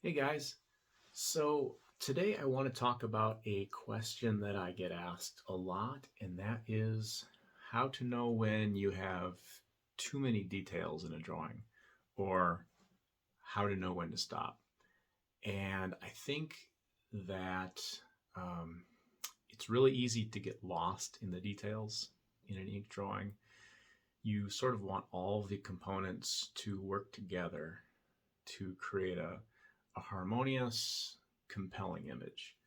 Hey guys, so today I want to talk about a question that I get asked a lot, and that is how to know when you have too many details in a drawing, or how to know when to stop. And I think that um, it's really easy to get lost in the details in an ink drawing. You sort of want all of the components to work together to create a harmonious, compelling image.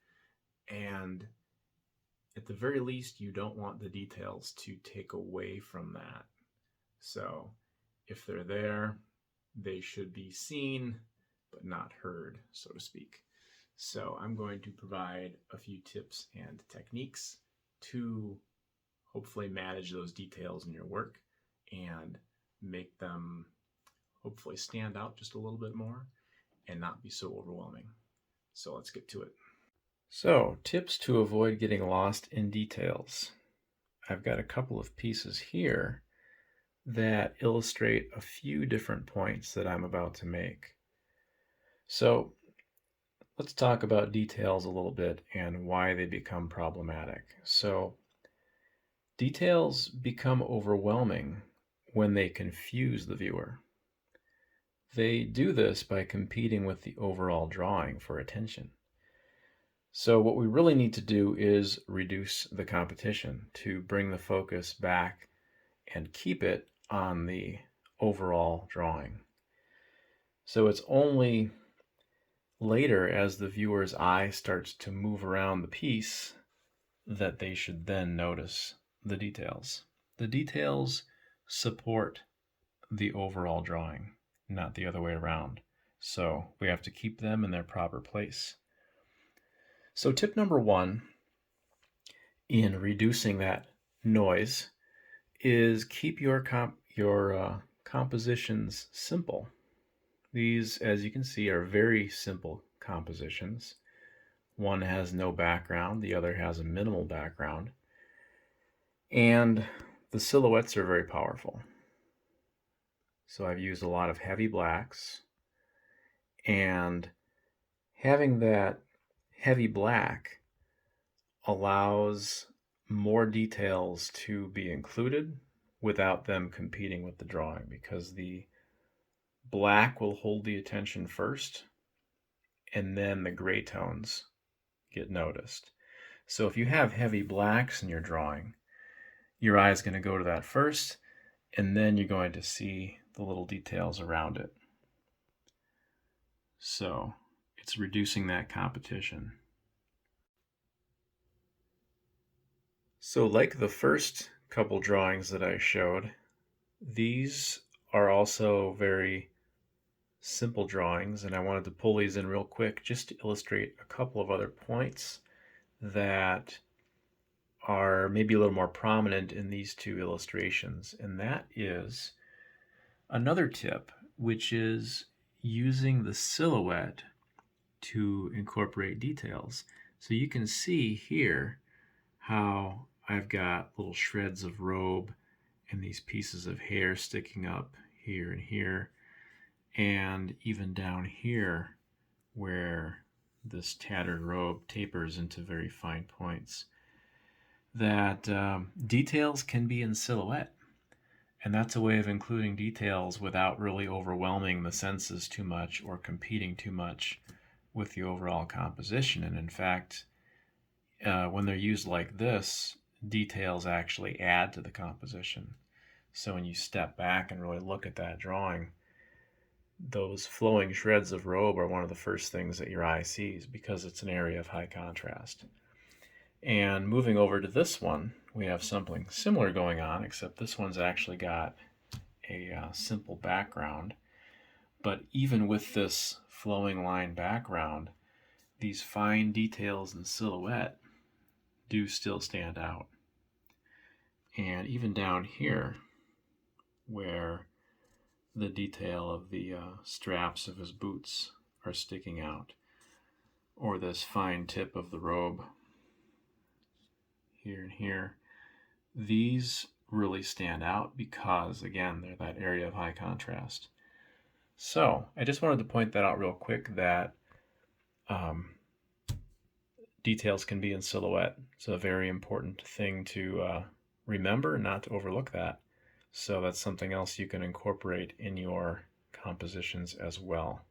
And at the very least, you don't want the details to take away from that. So if they're there, they should be seen, but not heard, so to speak. So I'm going to provide a few tips and techniques to hopefully manage those details in your work and make them hopefully stand out just a little bit more and not be so overwhelming. So let's get to it. So, tips to avoid getting lost in details. I've got a couple of pieces here that illustrate a few different points that I'm about to make. So, let's talk about details a little bit and why they become problematic. So, details become overwhelming when they confuse the viewer. They do this by competing with the overall drawing for attention. So what we really need to do is reduce the competition to bring the focus back and keep it on the overall drawing. So it's only later, as the viewer's eye starts to move around the piece, that they should then notice the details. The details support the overall drawing, not the other way around. So we have to keep them in their proper place. So tip number one in reducing that noise is keep your compositions simple. These, as you can see, are very simple compositions. One has no background, the other has a minimal background, and the silhouettes are very powerful. So I've used a lot of heavy blacks, and having that heavy black allows more details to be included without them competing with the drawing, because the black will hold the attention first and then the gray tones get noticed. So if you have heavy blacks in your drawing, your eye is going to go to that first, and then you're going to see the little details around it. So it's reducing that competition. So like the first couple drawings that I showed, these are also very simple drawings, and I wanted to pull these in real quick just to illustrate a couple of other points that are maybe a little more prominent in these two illustrations. And that is another tip, which is using the silhouette to incorporate details. So you can see here how I've got little shreds of robe and these pieces of hair sticking up here and here, and even down here where this tattered robe tapers into very fine points. That details can be in silhouette, and that's a way of including details without really overwhelming the senses too much or competing too much with the overall composition. And in fact, when they're used like this, details actually add to the composition. So when you step back and really look at that drawing, those flowing shreds of robe are one of the first things that your eye sees, because it's an area of high contrast. And moving over to this one, we have something similar going on, except this one's actually got a simple background. But even with this flowing line background, these fine details in silhouette do still stand out. And even down here, where the detail of the straps of his boots are sticking out, or this fine tip of the robe here and here, these really stand out because, again, they're that area of high contrast. So I just wanted to point that out real quick, that um, details can be in silhouette. It's a very important thing to remember, not to overlook that. So that's something else you can incorporate in your compositions as well.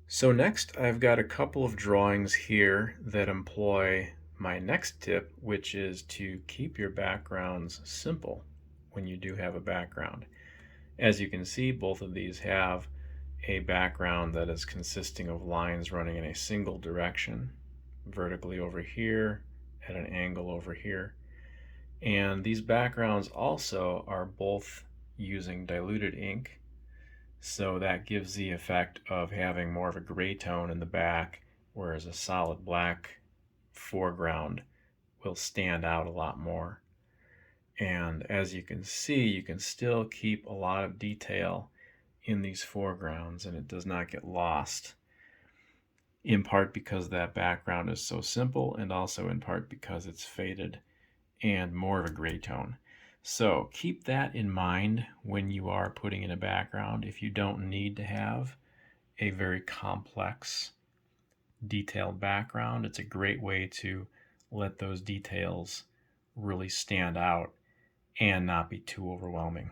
So next, I've got a couple of drawings here that employ my next tip, which is to keep your backgrounds simple when you do have a background. As you can see, both of these have a background that is consisting of lines running in a single direction, vertically over here, at an angle over here. And these backgrounds also are both using diluted ink, so that gives the effect of having more of a gray tone in the back, whereas a solid black foreground will stand out a lot more. And as you can see, you can still keep a lot of detail in these foregrounds and it does not get lost, in part because that background is so simple and also in part because it's faded and more of a gray tone. So keep that in mind when you are putting in a background. If you don't need to have a very complex, detailed background, it's a great way to let those details really stand out and not be too overwhelming.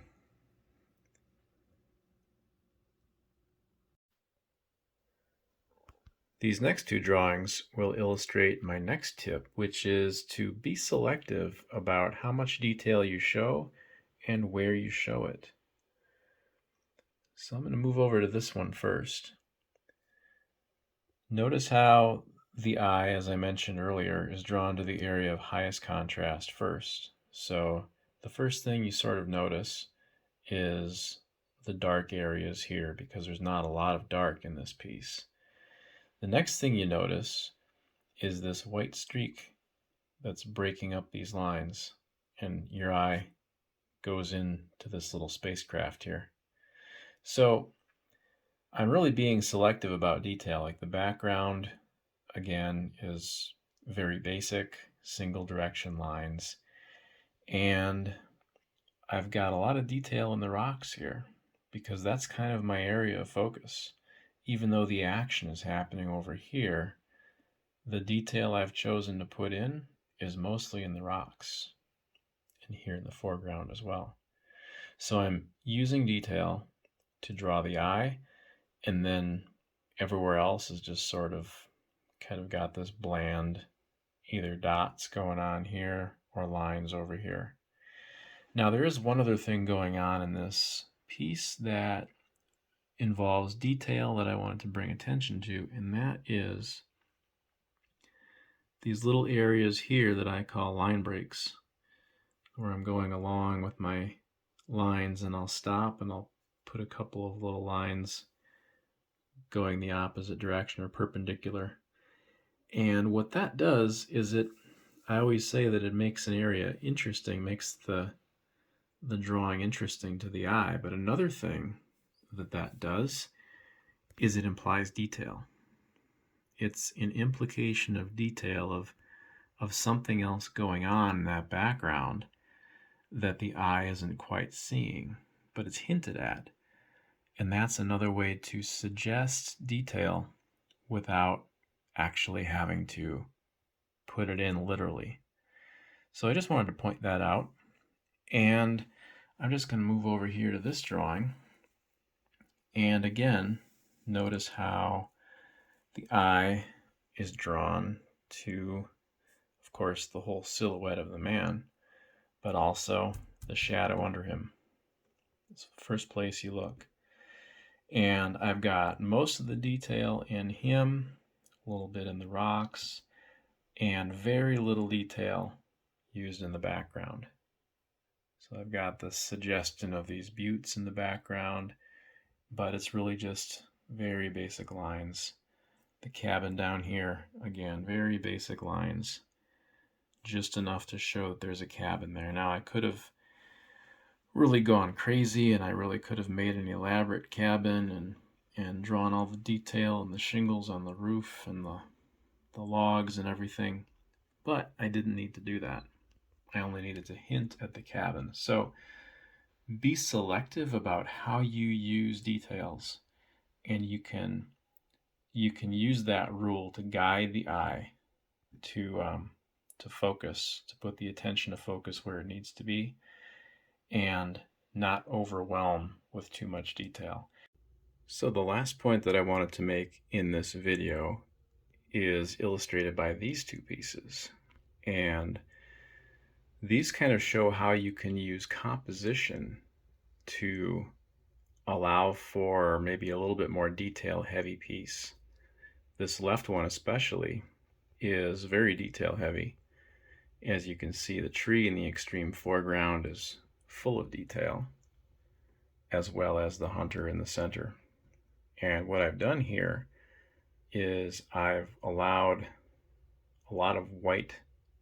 These next two drawings will illustrate my next tip, which is to be selective about how much detail you show and where you show it. So I'm going to move over to this one first. Notice how the eye, as I mentioned earlier, is drawn to the area of highest contrast first. So the first thing you sort of notice is the dark areas here because there's not a lot of dark in this piece. The next thing you notice is this white streak that's breaking up these lines, and your eye goes into this little spacecraft here. So I'm really being selective about detail. Like the background, again, is very basic, single direction lines. And I've got a lot of detail in the rocks here because that's kind of my area of focus. Even though the action is happening over here, the detail I've chosen to put in is mostly in the rocks and here in the foreground as well. So I'm using detail to draw the eye, and then everywhere else is just sort of kind of got this bland either dots going on here or lines over here. Now there is one other thing going on in this piece that involves detail that I wanted to bring attention to, and that is these little areas here that I call line breaks, where I'm going along with my lines and I'll stop and I'll put a couple of little lines going the opposite direction or perpendicular. And what that does is I always say that it makes an area interesting, makes the drawing interesting to the eye. But another thing that does is it implies detail. It's an implication of detail of something else going on in that background that the eye isn't quite seeing, but it's hinted at. And that's another way to suggest detail without actually having to put it in literally. So I just wanted to point that out. And I'm just going to move over here to this drawing. And again, notice how the eye is drawn to, of course, the whole silhouette of the man, but also the shadow under him. It's the first place you look. And I've got most of the detail in him, a little bit in the rocks, and very little detail used in the background. So I've got the suggestion of these buttes in the background, but it's really just very basic lines. The cabin down here, again, very basic lines, just enough to show that there's a cabin there. Now I could have really gone crazy and I really could have made an elaborate cabin and drawn all the detail and the shingles on the roof and the logs and everything, but I didn't need to do that. I only needed to hint at the cabin. So be selective about how you use details, and you can you can use that rule to guide the eye to focus, to put the attention to focus where it needs to be, and not overwhelm with too much detail. So the last point that I wanted to make in this video is illustrated by these two pieces. And these kind of show how you can use composition to allow for maybe a little bit more detail heavy piece. This left one especially is very detail heavy. As you can see, the tree in the extreme foreground is full of detail, as well as the hunter in the center. And what I've done here is I've allowed a lot of white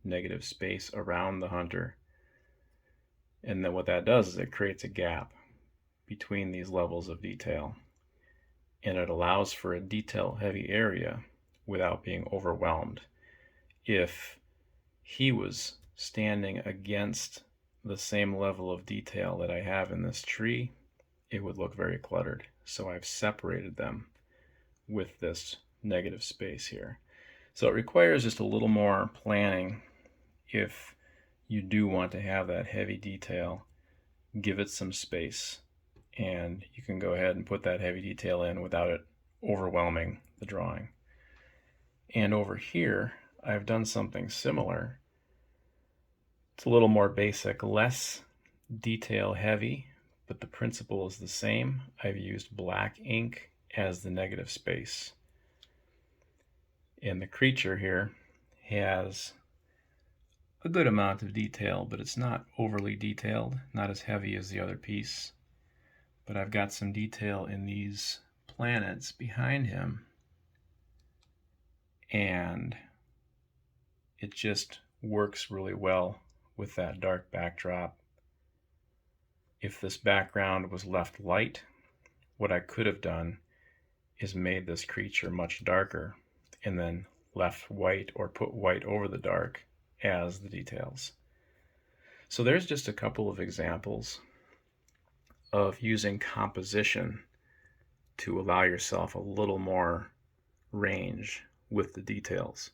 negative space around the hunter. And then what that does is it creates a gap between these levels of detail. And it allows for a detail heavy area without being overwhelmed. If he was standing against the same level of detail that I have in this tree, it would look very cluttered. So I've separated them with this negative space here. So it requires just a little more planning. If you do want to have that heavy detail, give it some space, and you can go ahead and put that heavy detail in without it overwhelming the drawing. And over here, I've done something similar. It's a little more basic, less detail heavy, but the principle is the same. I've used black ink as the negative space. And the creature here has a good amount of detail, but it's not overly detailed, not as heavy as the other piece. But I've got some detail in these planets behind him, and it just works really well with that dark backdrop. If this background was left light, what I could have done is made this creature much darker and then left white or put white over the dark as the details. So there's just a couple of examples of using composition to allow yourself a little more range with the details.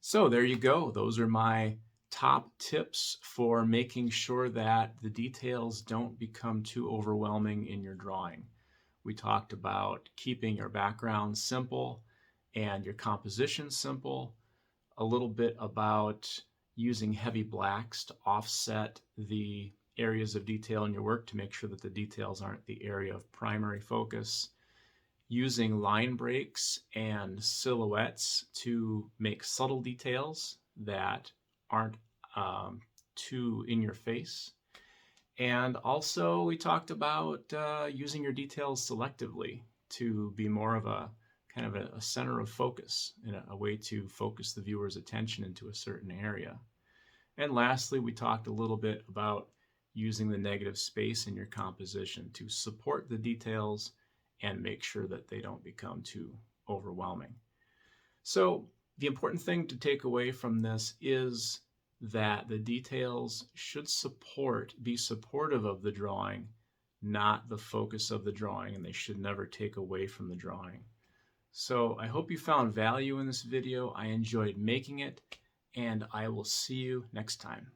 So there you go. Those are my top tips for making sure that the details don't become too overwhelming in your drawing. We talked about keeping your background simple and your composition simple, a little bit about using heavy blacks to offset the areas of detail in your work to make sure that the details aren't the area of primary focus, using line breaks and silhouettes to make subtle details that aren't too in your face. And also we talked about using your details selectively to be more of a kind of a center of focus, and a way to focus the viewer's attention into a certain area. And lastly, we talked a little bit about using the negative space in your composition to support the details and make sure that they don't become too overwhelming. So the important thing to take away from this is that the details should be supportive of the drawing, not the focus of the drawing, and they should never take away from the drawing. So I hope you found value in this video. I enjoyed making it, and I will see you next time.